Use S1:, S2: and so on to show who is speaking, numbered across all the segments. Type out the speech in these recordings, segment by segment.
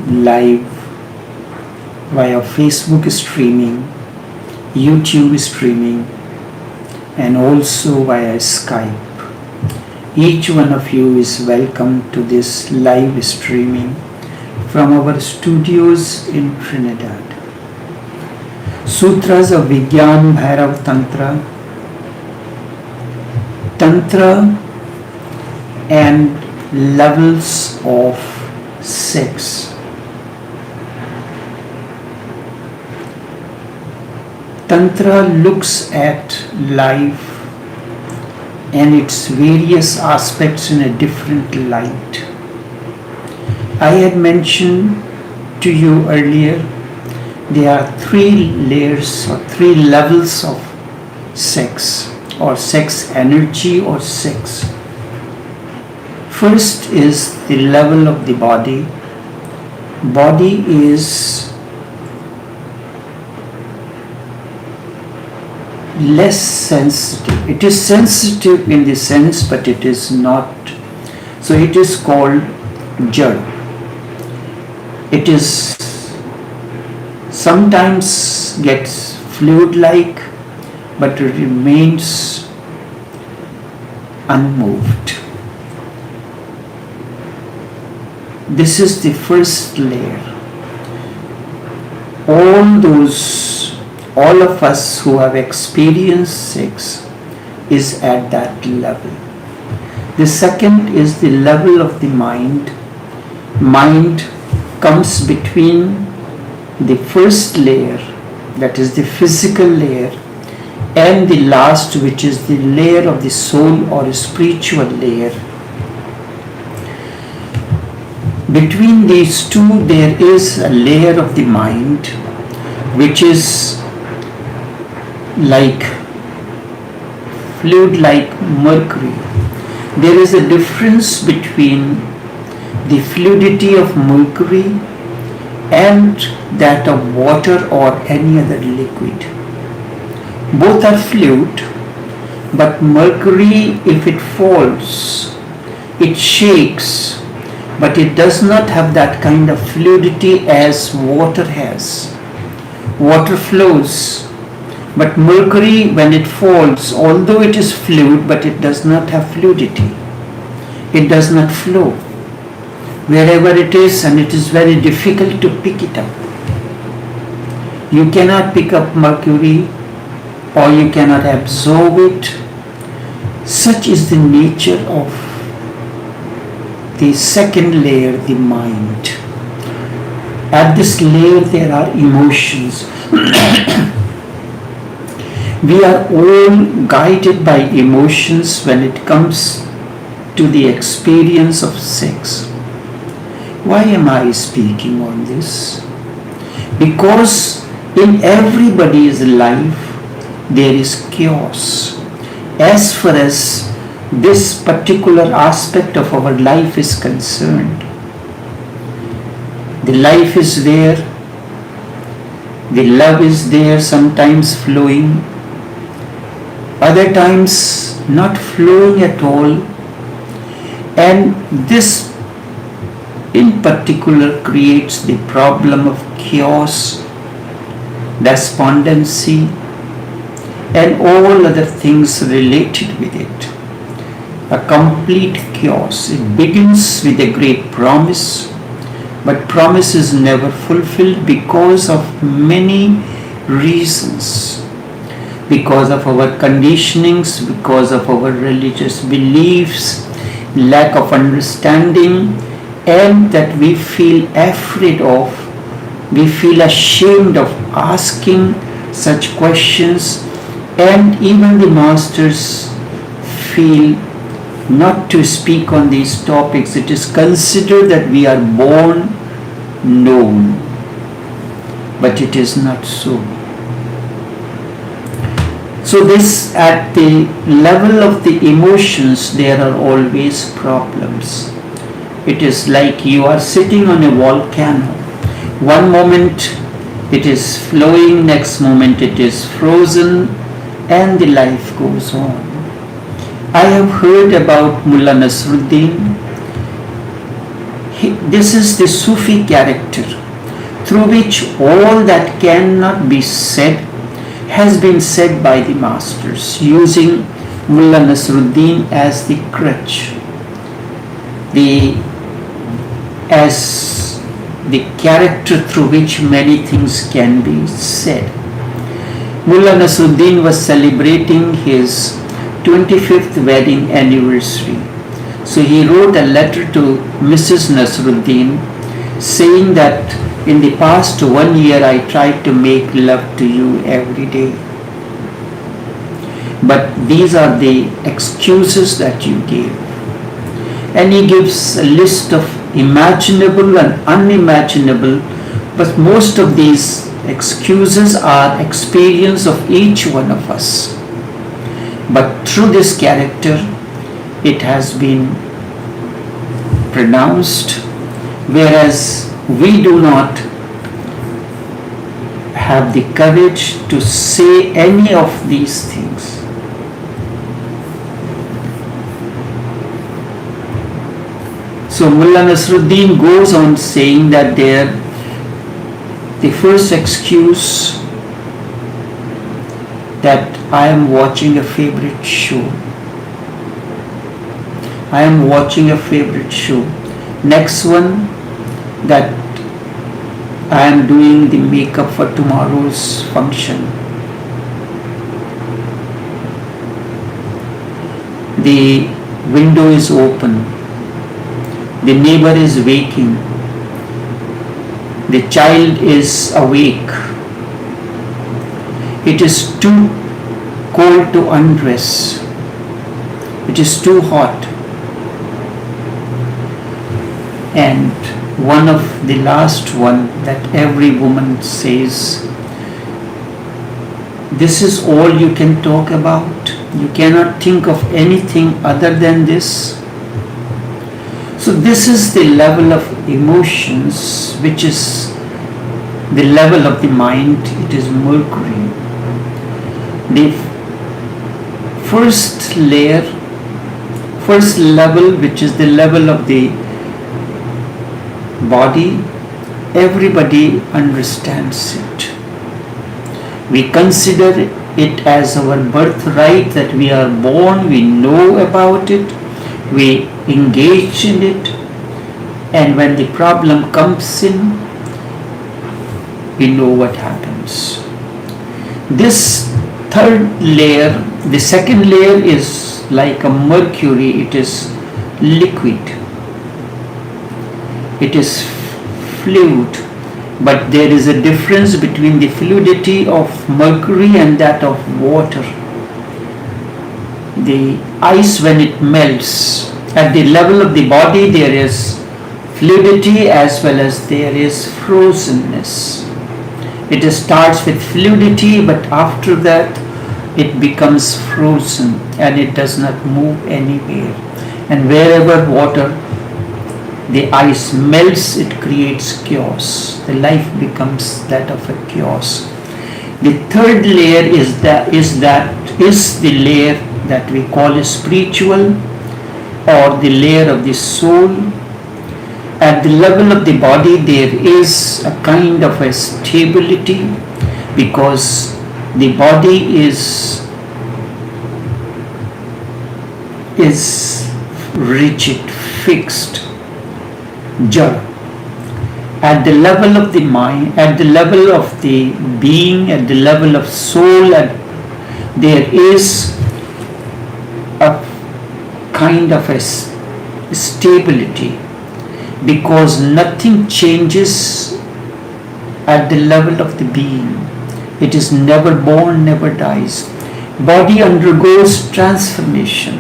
S1: live via Facebook streaming, YouTube streaming, and also via Skype. Each one of you is welcome to this live streaming from our studios in Trinidad. Sutras of Vigyan Bhairav Tantra, Tantra and levels of sex. Tantra looks at life and its various aspects in a different light. I had mentioned to you earlier, there are 3 layers or 3 levels of sex or sex energy or sex. First is the level of the body. Body is less sensitive. It is sensitive in the sense, but it is not. So it is called jad. It is sometimes gets fluid-like, but it remains unmoved. This is the first layer. All of us who have experienced sex is at that level. The second is the level of the mind. Mind comes between the first layer, that is the physical layer, and the last, which is the layer of the soul or spiritual layer. Between these two, there is a layer of the mind, which is like fluid, like mercury. There is a difference between the fluidity of mercury and that of water or any other liquid. Both are fluid, but mercury, if it falls, it shakes, but it does not have that kind of fluidity as water has. Water flows, but mercury, when it falls, although it is fluid, but it does not have fluidity. It does not flow wherever it is, and it is very difficult to pick it up. You cannot pick up mercury, or you cannot absorb it. Such is the nature of the second layer, the mind. At this layer there are emotions. We are all guided by emotions when it comes to the experience of sex. Why am I speaking on this? Because in everybody's life there is chaos. As far as this particular aspect of our life is concerned, the life is there, the love is there, sometimes flowing, other times not flowing at all, and this in particular creates the problem of chaos, despondency, and all other things related with it. A complete chaos. It begins with a great promise, but promise is never fulfilled because of many reasons. Because of our conditionings, because of our religious beliefs, lack of understanding, and that we feel afraid of, we feel ashamed of asking such questions, and even the masters feel not to speak on these topics. It is considered that we are born known, but it is not so. So this, at the level of the emotions, there are always problems. It is like you are sitting on a volcano. One moment it is flowing, next moment it is frozen, and the life goes on. I have heard about Mullah Nasruddin. This is the Sufi character through which all that cannot be said has been said by the masters, using Mullah Nasruddin as the crutch, as the character through which many things can be said. Mullah Nasruddin was celebrating his 25th wedding anniversary. So he wrote a letter to Mrs. Nasruddin saying that in the past 1 year I tried to make love to you every day. But these are the excuses that you gave. And he gives a list of imaginable and unimaginable, but most of these excuses are experience of each one of us. But through this character, it has been pronounced, whereas we do not have the courage to say any of these things. So Mullah Nasruddin goes on saying that the first excuse, that I am watching a favorite show. I am watching a favorite show. Next one, that I am doing the makeup for tomorrow's function. The window is open. The neighbor is waking. The child is awake. It is too cold to undress. It is too hot. And one of the last one that every woman says, this is all you can talk about. You cannot think of anything other than this. So this is the level of emotions, which is the level of the mind. It is Mercury. The first level, which is the level of the body, everybody understands it. We consider it as our birthright, that we are born, we know about it, we engage in it, and when the problem comes in, we know what happens. This third layer, the second layer is like a mercury, it is liquid, it is fluid, but there is a difference between the fluidity of mercury and that of water. The ice, when it melts, at the level of the body there is fluidity as well as there is frozenness. It starts with fluidity, but after that it becomes frozen and it does not move anywhere. And wherever the ice melts, it creates chaos. The life becomes that of a chaos. The third layer is the layer that we call spiritual, or the layer of the soul. At the level of the body there is a kind of a stability, because the body is rigid, fixed, jad. At the level of the mind, at the level of the being, at the level of soul, there is a kind of a stability, because nothing changes at the level of the being. It is never born, never dies. Body undergoes transformation.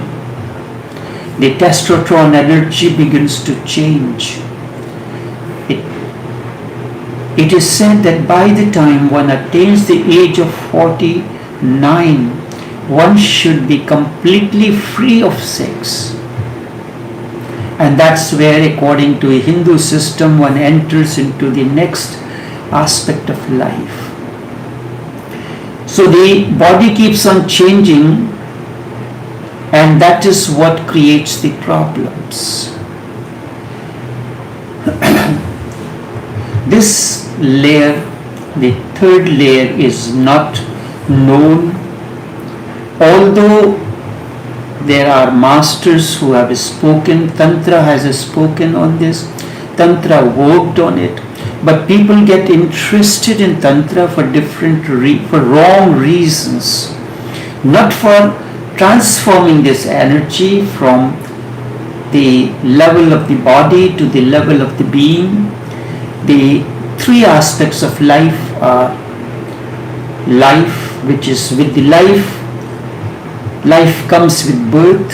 S1: The testosterone energy begins to change. It is said that by the time one attains the age of 49, one should be completely free of sex. And that's where, according to a Hindu system, one enters into the next aspect of life. So the body keeps on changing, and that is what creates the problems. This layer, the third layer, is not known, although there are masters who have spoken. Tantra has spoken on this. Tantra worked on it, but people get interested in Tantra for for wrong reasons, not for transforming this energy from the level of the body to the level of the being. The three aspects of life are life, which is with the life. Life comes with birth.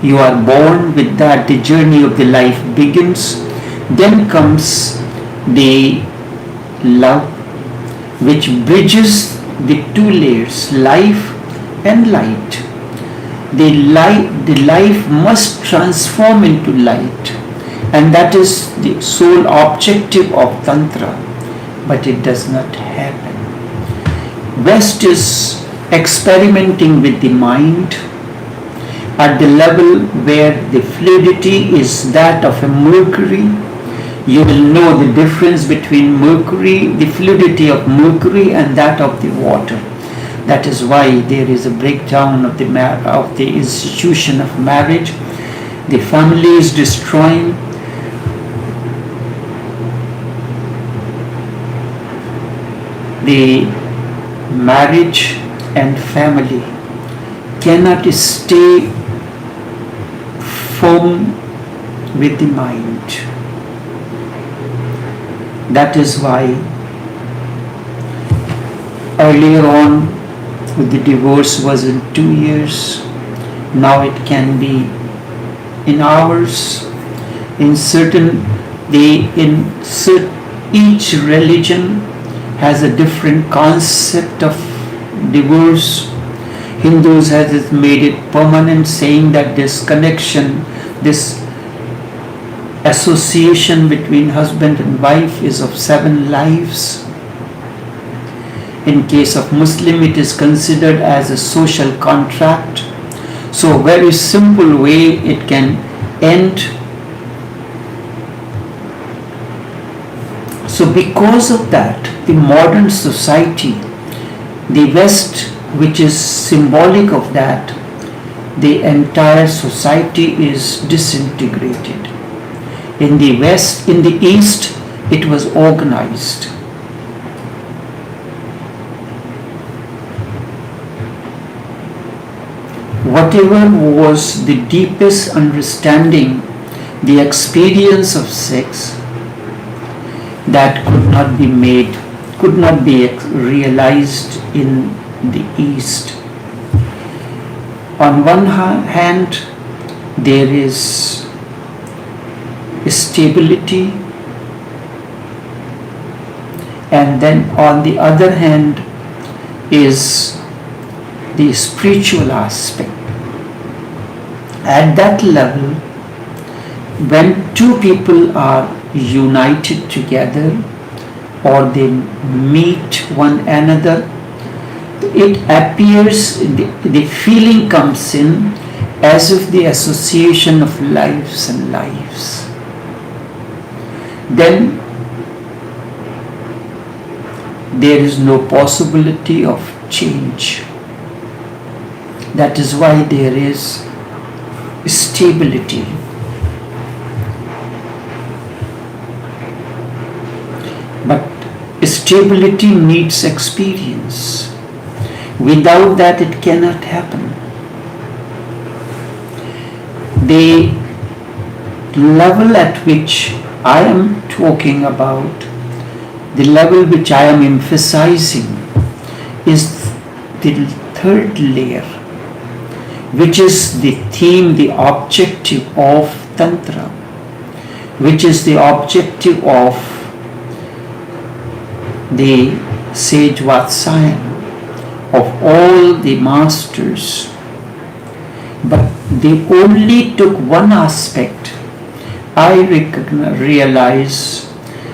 S1: You are born, with that the journey of the life begins. Then comes the love, which bridges the two layers, life and light. The life must transform into light, and that is the sole objective of Tantra, but it does not happen. West is experimenting with the mind at the level where the fluidity is that of a mercury. You will know the difference between mercury, the fluidity of mercury, and that of the water. That is why there is a breakdown of the institution of marriage. The family is destroying. The marriage and family cannot stay firm with the mind. That is why earlier on the divorce was in 2 years. Now it can be in hours. Each religion has a different concept of divorce. Hindus has made it permanent, saying that this connection, this association between husband and wife is of 7 lives. In case of Muslim, it is considered as a social contract. So a very simple way it can end. So because of that, the modern society, the West, which is symbolic of that, the entire society is disintegrated. In the West, in the East, it was organized. Whatever was the deepest understanding, the experience of sex, that could not be realized in the East. On one hand, there is stability, and then on the other hand is the spiritual aspect. At that level, when two people are united together or they meet one another, it appears, the feeling comes in as if the association of lives and lives. Then there is no possibility of change. That is why there is stability. But stability needs experience. Without that, it cannot happen. The level at which I am talking about, the level which I am emphasizing, is the third layer, which is the theme, the objective of Tantra, which is the objective of the sage Vatsayan, of all the masters. But they only took one aspect. I realize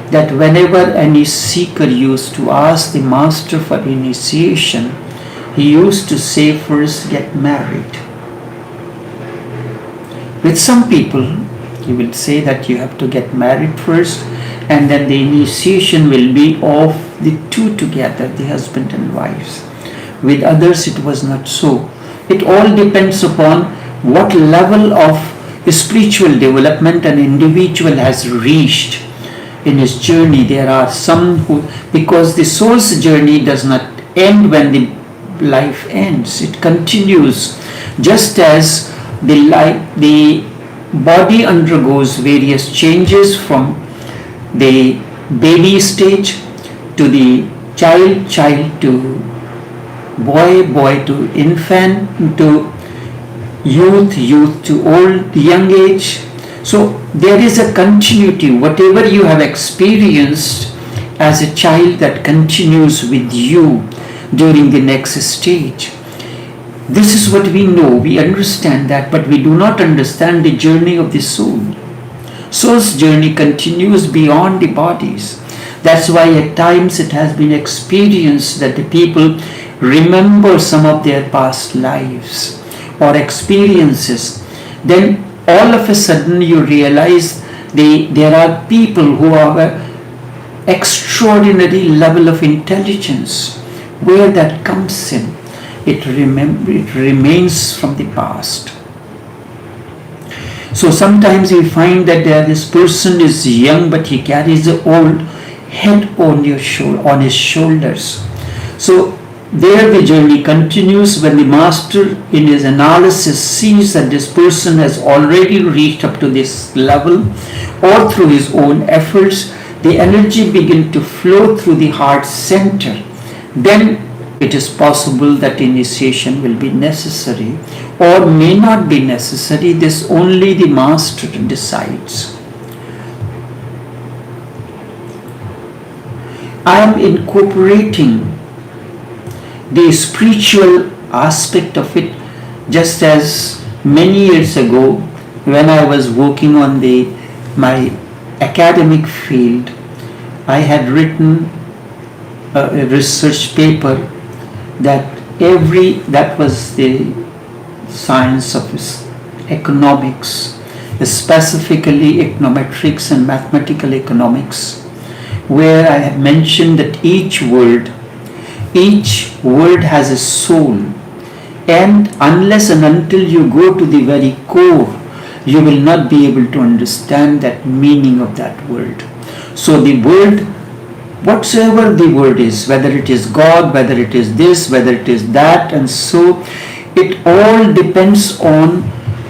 S1: that whenever any seeker used to ask the master for initiation, he used to say, first get married. With some people, He will say that you have to get married first, and then the initiation will be of the two together, the husband and wives. With others it was not so. It all depends upon what level of spiritual development an individual has reached in his journey. There are some who, because the soul's journey does not end when the life ends, it continues. Just as the body undergoes various changes from the baby stage to the child to boy to infant to youth to old, young age. So there is a continuity. Whatever you have experienced as a child, that continues with you during the next stage. This is what we know, we understand that, but we do not understand the journey of the soul. Soul's journey continues beyond the bodies. That's why at times it has been experienced that the people remember some of their past lives or experiences. Then all of a sudden you realize there are people who have an extraordinary level of intelligence. Where that comes in? It remains from the past. So sometimes we find that this person is young, but he carries an old head on his shoulders. So there the journey continues. When the master in his analysis sees that this person has already reached up to this level, or through his own efforts, the energy begins to flow through the heart center, then it is possible that initiation will be necessary or may not be necessary. This only the master decides. I am incorporating the spiritual aspect of it, just as many years ago when I was working on my academic field, I had written a research paper that was the science of economics, specifically econometrics and mathematical economics, where I have mentioned that each word has a soul, and unless and until you go to the very core, you will not be able to understand that meaning of that word. So the word, whatsoever the word is, whether it is God, whether it is this, whether it is that, and so it all depends on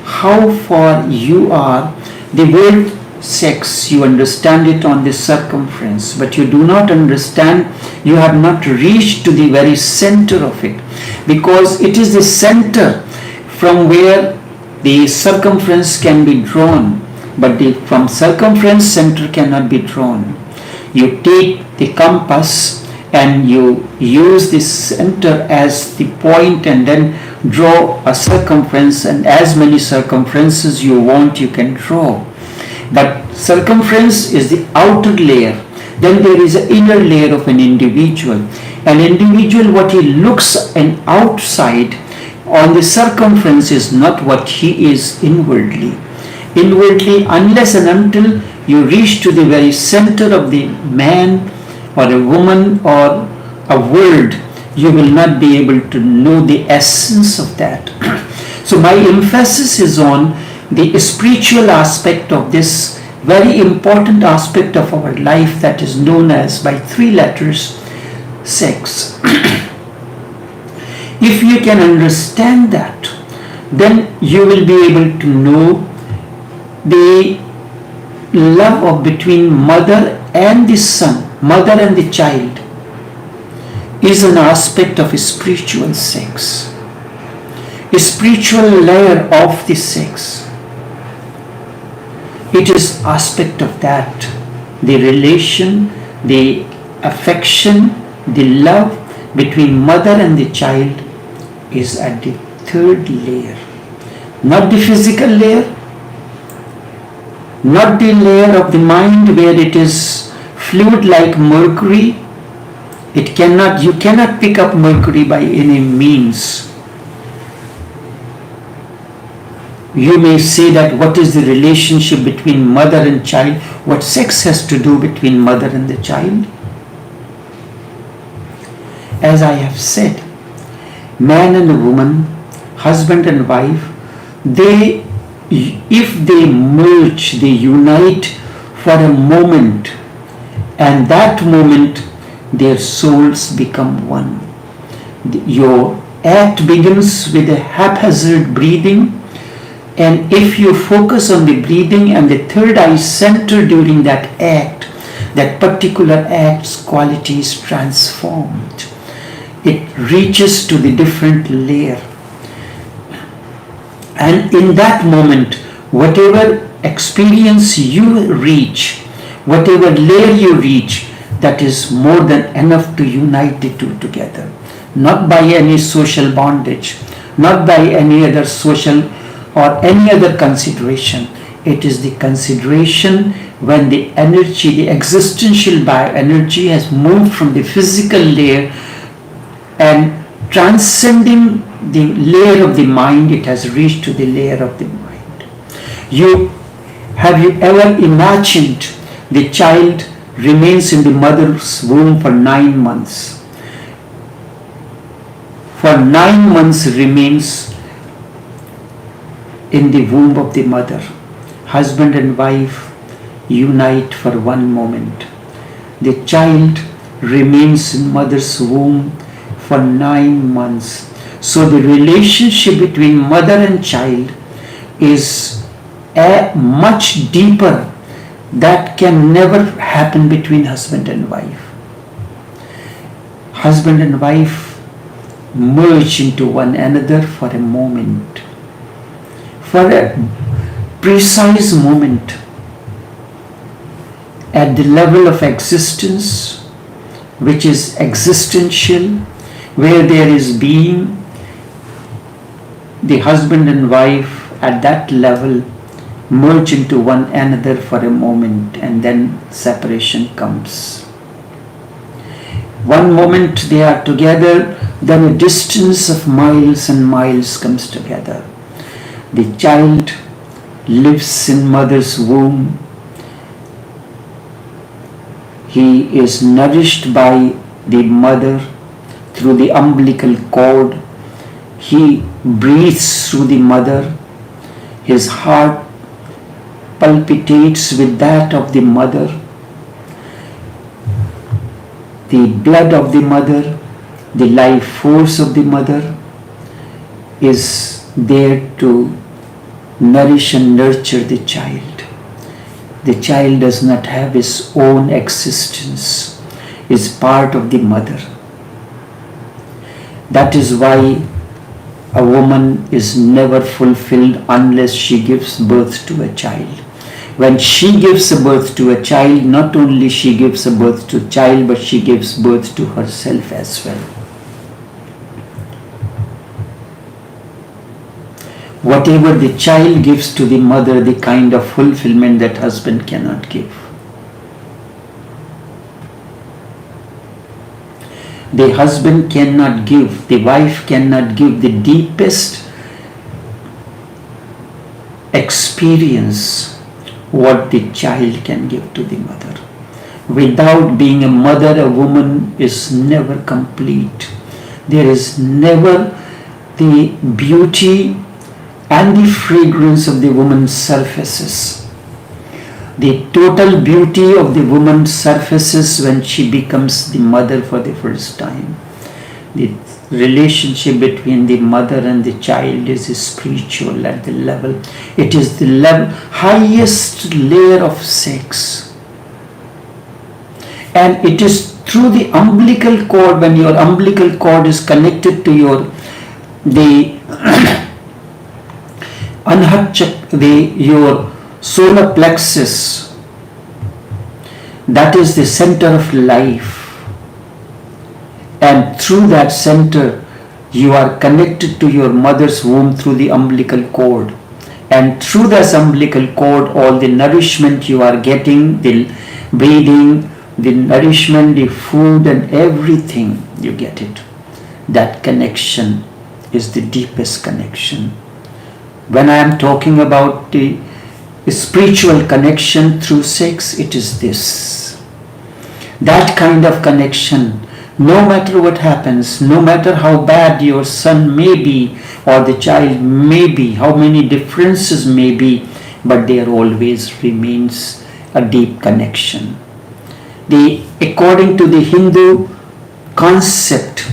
S1: how far you are. The word sex, you understand it on the circumference, but you do not understand, you have not reached to the very center of it, because it is the center from where the circumference can be drawn, but from circumference center cannot be drawn. You take the compass and you use the center as the point and then draw a circumference, and as many circumferences you want you can draw. But circumference is the outer layer. Then there is an inner layer of an individual. An individual, what he looks an outside on the circumference is not what he is inwardly. Inwardly, unless and until you reach to the very center of the man or a woman or a word, you will not be able to know the essence of that. So my emphasis is on the spiritual aspect of this very important aspect of our life that is known as, by 3 letters, sex. If you can understand that, then you will be able to know the love of between mother and the son, mother and the child, is an aspect of spiritual sex, a spiritual layer of the sex. It is aspect of that, the relation, the affection, the love between mother and the child is at the 3rd layer. Not the physical layer, not the layer of the mind where it is fluid like mercury. You cannot pick up mercury by any means. You may say that what is the relationship between mother and child? What sex has to do between mother and the child? As I have said, man and woman, husband and wife, if they merge, they unite for a moment, and that moment their souls become one. Your act begins with a haphazard breathing, and if you focus on the breathing and the third eye center during that act, that particular act's quality is transformed. It reaches to the different layer. And in that moment, whatever experience you reach, whatever layer you reach, that is more than enough to unite the two together. Not by any social bondage, not by any other social or any other consideration. It is the consideration when the energy, the existential bioenergy has moved from the physical layer and transcending the layer of the mind, it has reached to the layer of the mind. Have you ever imagined the child remains in the mother's womb for 9 months? For 9 months remains in the womb of the mother. Husband and wife unite for one moment. The child remains in mother's womb for 9 months. So the relationship between mother and child is much deeper. That can never happen between husband and wife. Husband and wife merge into one another for a moment, for a precise moment, at the level of existence, which is existential, where there is being. The husband and wife at that level merge into one another for a moment, and then separation comes. One moment they are together, then a distance of miles and miles comes together. The child lives in mother's womb. He is nourished by the mother through the umbilical cord. He breathes through the mother. His heart palpitates with that of the mother. The blood of the mother, the life force of the mother is there to nourish and nurture the child. The child does not have his own existence, is part of the mother. That is why a woman is never fulfilled unless she gives birth to a child. When she gives a birth to a child, not only she gives a birth to a child, but she gives birth to herself as well. Whatever the child gives to the mother, the kind of fulfillment that husband cannot give. The husband cannot give, the wife cannot give the deepest experience what the child can give to the mother. Without being a mother, a woman is never complete. There is never the beauty and the fragrance of the woman surfaces. The total beauty of the woman surfaces when she becomes the mother for the first time. The relationship between the mother and the child is spiritual at the level. It is the highest layer of sex. And it is through the umbilical cord, when your umbilical cord is connected to your solar plexus, that is the center of life, and through that center you are connected to your mother's womb through the umbilical cord, and through this umbilical cord all the nourishment you are getting, the breathing, the nourishment, the food and everything, you get it. That connection is the deepest connection. When I am talking about the spiritual connection through sex, it is this. That kind of connection, no matter what happens, no matter how bad your son may be or the child may be, how many differences may be, but there always remains a deep connection. According to the Hindu concept,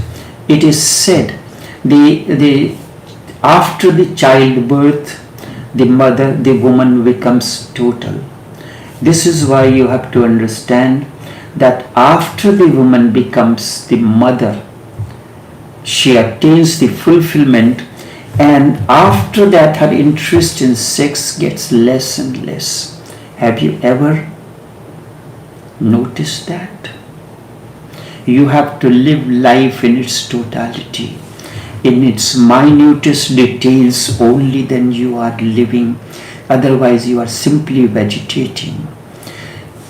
S1: it is said after the childbirth, the woman becomes total. This is why you have to understand that after the woman becomes the mother, she attains the fulfillment, and after that her interest in sex gets less and less. Have you ever noticed that? You have to live life in its totality, in its minutest details, only then you are living. Otherwise you are simply vegetating.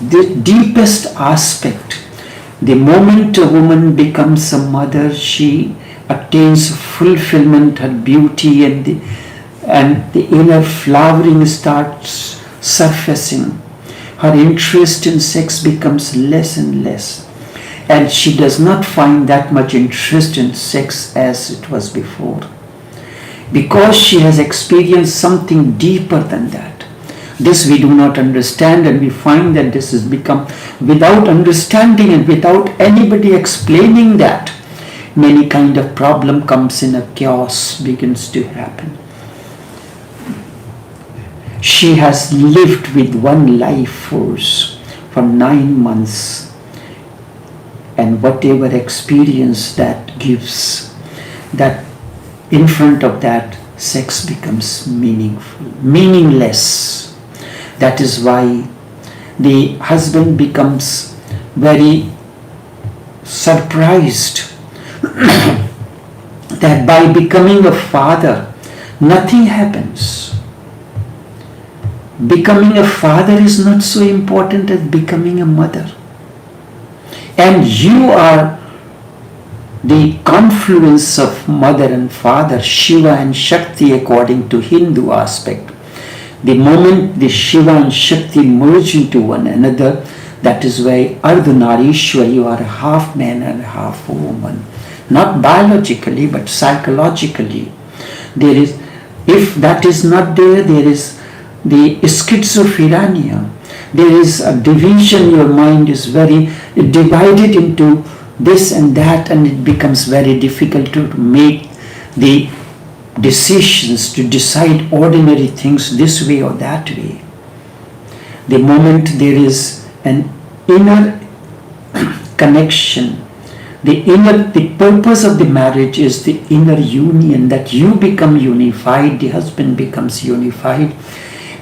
S1: The deepest aspect, the moment a woman becomes a mother, she attains fulfillment, her beauty and the inner flowering starts surfacing. Her interest in sex becomes less and less, and she does not find that much interest in sex as it was before, because she has experienced something deeper than that. This we do not understand, and we find that this has become, without understanding and without anybody explaining that, many kind of problem comes in, a chaos begins to happen. She has lived with one life force for 9 months, and whatever experience that gives, that in front of that, sex becomes meaningless. That is why the husband becomes very surprised that by becoming a father, nothing happens. Becoming a father is not so important as becoming a mother. And you are the confluence of mother and father, Shiva and Shakti, according to Hindu aspect. The moment the Shiva and Shakti merge into one another, that is why Ardhanarishwar, you are a half man and a half woman. Not biologically, but psychologically. There is, if that is not there, there is the schizophrenia. There is a division, your mind is very divided into this and that, and it becomes very difficult to make the decisions, to decide ordinary things this way or that way. The moment there is an inner connection, the purpose of the marriage is the inner union, that you become unified, the husband becomes unified,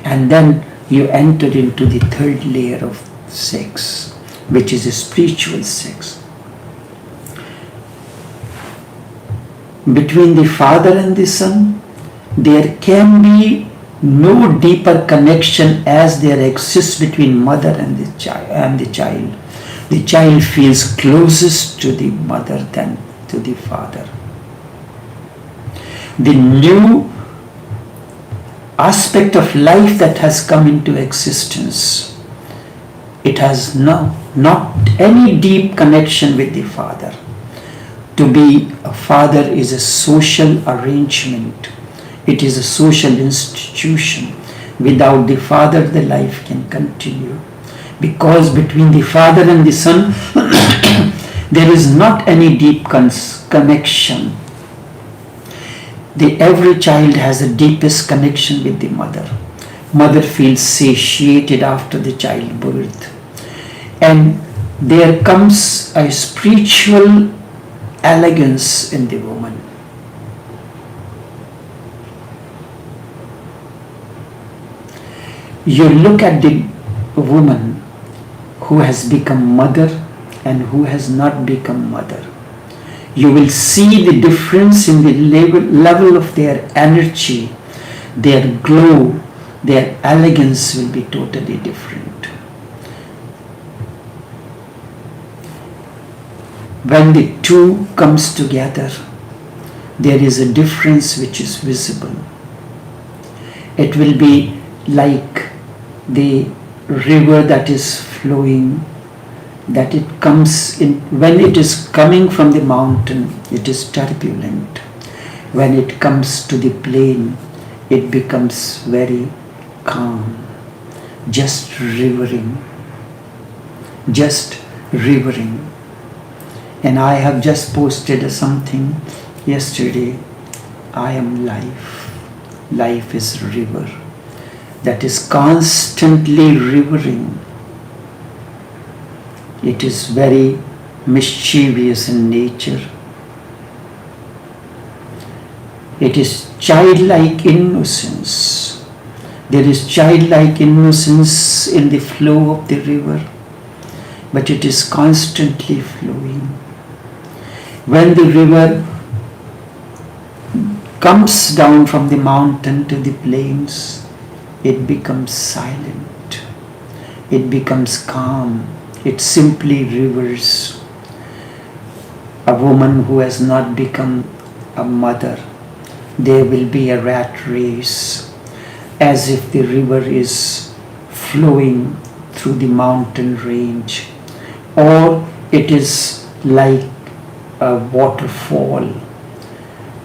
S1: and then you enter into the third layer of sex, which is a spiritual sex. Between the father and the son, there can be no deeper connection as there exists between mother and the child. The child feels closest to the mother than to the father. The new aspect of life that has come into existence, it has not any deep connection with the father. To be a father is a social arrangement. It is a social institution. Without the father, the life can continue. Because between the father and the son, there is not any deep connection. Every child has a deepest connection with the mother. Mother feels satiated after the childbirth. And there comes a spiritual elegance in the woman. You look at the woman who has become mother and who has not become mother. You will see the difference in the level of their energy, their glow, their elegance will be totally different. When the two comes together, there is a difference which is visible. It will be like the river that is flowing, that it comes in, when it is coming from the mountain, it is turbulent. When it comes to the plain, it becomes very calm, just rivering. And I have just posted something yesterday. I am life. Life is river that is constantly rivering. It is very mischievous in nature. It is childlike innocence. There is childlike innocence in the flow of the river, but it is constantly flowing. When the river comes down from the mountain to the plains, it becomes silent. It becomes calm. It simply rivers. A woman who has not become a mother, there will be a rat race, as if the river is flowing through the mountain range, or it is like a waterfall,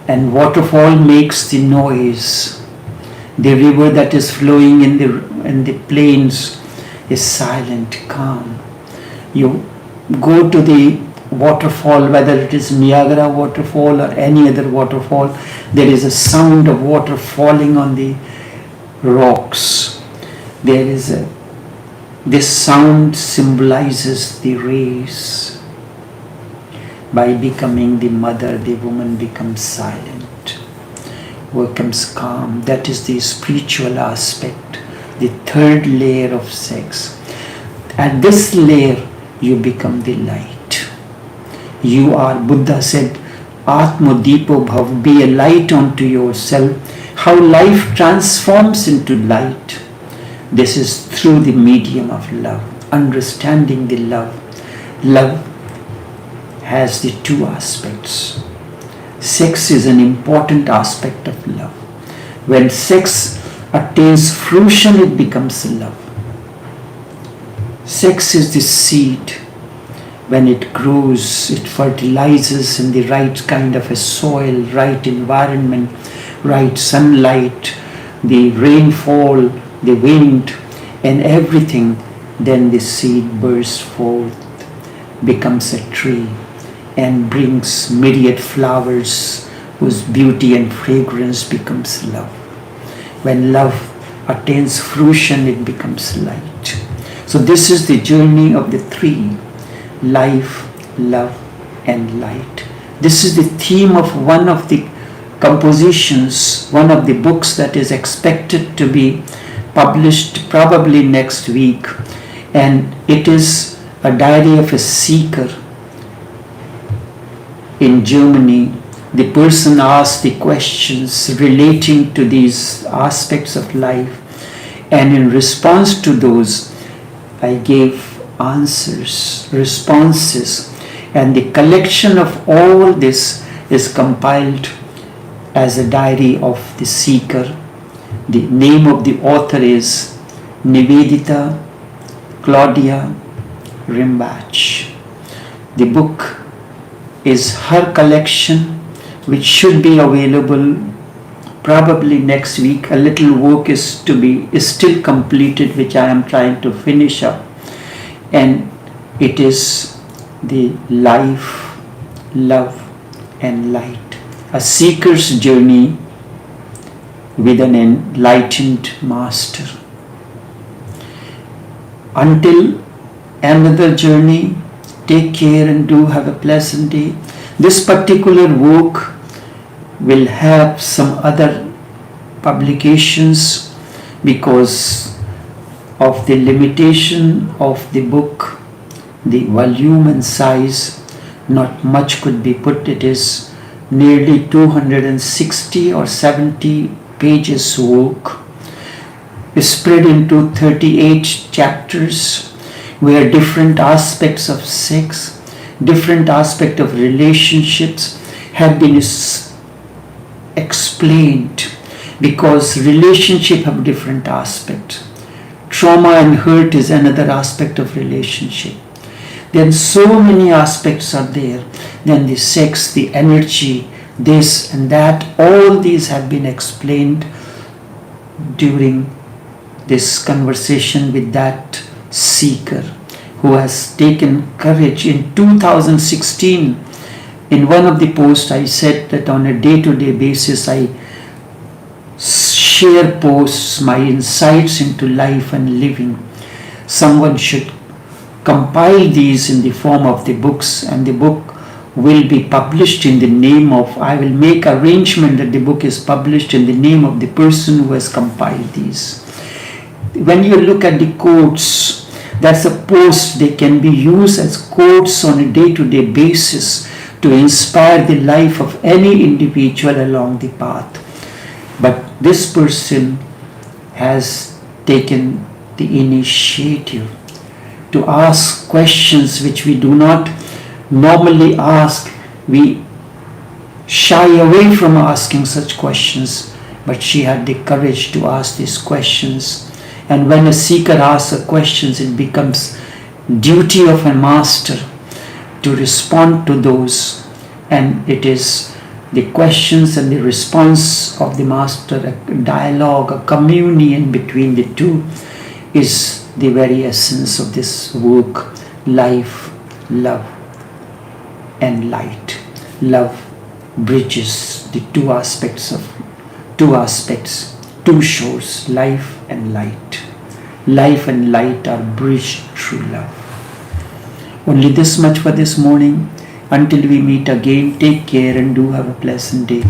S1: and waterfall makes the noise. The river that is flowing in the plains is silent, calm. You go to the waterfall, whether it is Niagara waterfall or any other waterfall, there is a sound of water falling on the rocks. This sound symbolizes the race. By becoming the mother, the woman becomes silent, becomes calm. That is the spiritual aspect, the third layer of sex. At this layer, you become the light. You are, Buddha said, Atma Deepo Bhav, be a light unto yourself. How life transforms into light. This is through the medium of love, understanding the love. Love has the two aspects. Sex is an important aspect of love. When sex attains fruition, it becomes love. Sex is the seed. When it grows, it fertilizes in the right kind of a soil, right environment, right sunlight, the rainfall, the wind, and everything. Then the seed bursts forth, becomes a tree, and brings myriad flowers whose beauty and fragrance becomes love. When love attains fruition, it becomes light. So this is the journey of the three: life, love, and light. This is the theme of one of the compositions, one of the books that is expected to be published probably next week. And it is a diary of a seeker in Germany. The person asked the questions relating to these aspects of life, and in response to those, I gave responses, and the collection of all this is compiled as a diary of the seeker. The name of the author is Nivedita Claudia Rimbach. The book is her collection, which should be available probably next week. A little work is still completed, which I am trying to finish up. And it is the life, love, and light. A seeker's journey with an enlightened master. Until another journey, take care and do have a pleasant day. This particular work will have some other publications because of the limitation of the book, the volume and size. Not much could be put. It is nearly 260 or 70 pages work, spread into 38 chapters, where different aspects of sex, different aspects of relationships have been explained. because relationship have different aspect. Trauma and hurt is another aspect of relationship. Then so many aspects are there. Then the sex, the energy, this and that, all these have been explained during this conversation with that seeker who has taken courage. In 2016, in one of the posts, I said that on a day-to-day basis, I share posts, my insights into life and living. Someone should compile these in the form of the books, and the book will be published in the name of, I will make arrangement that the book is published in the name of the person who has compiled these. When you look at the quotes, that's a post, they can be used as quotes on a day-to-day basis to inspire the life of any individual along the path. But this person has taken the initiative to ask questions which we do not normally ask. We shy away from asking such questions, but she had the courage to ask these questions. And when a seeker asks a questions, it becomes duty of a master to respond to those, and it is the questions and the response of the master, a dialogue, a communion between the two, is the very essence of this work. Life, love and light. Love bridges the two aspects, two shores, life and light. Life and light are bridged through love. Only this much for this morning. Until we meet again, take care and do have a pleasant day.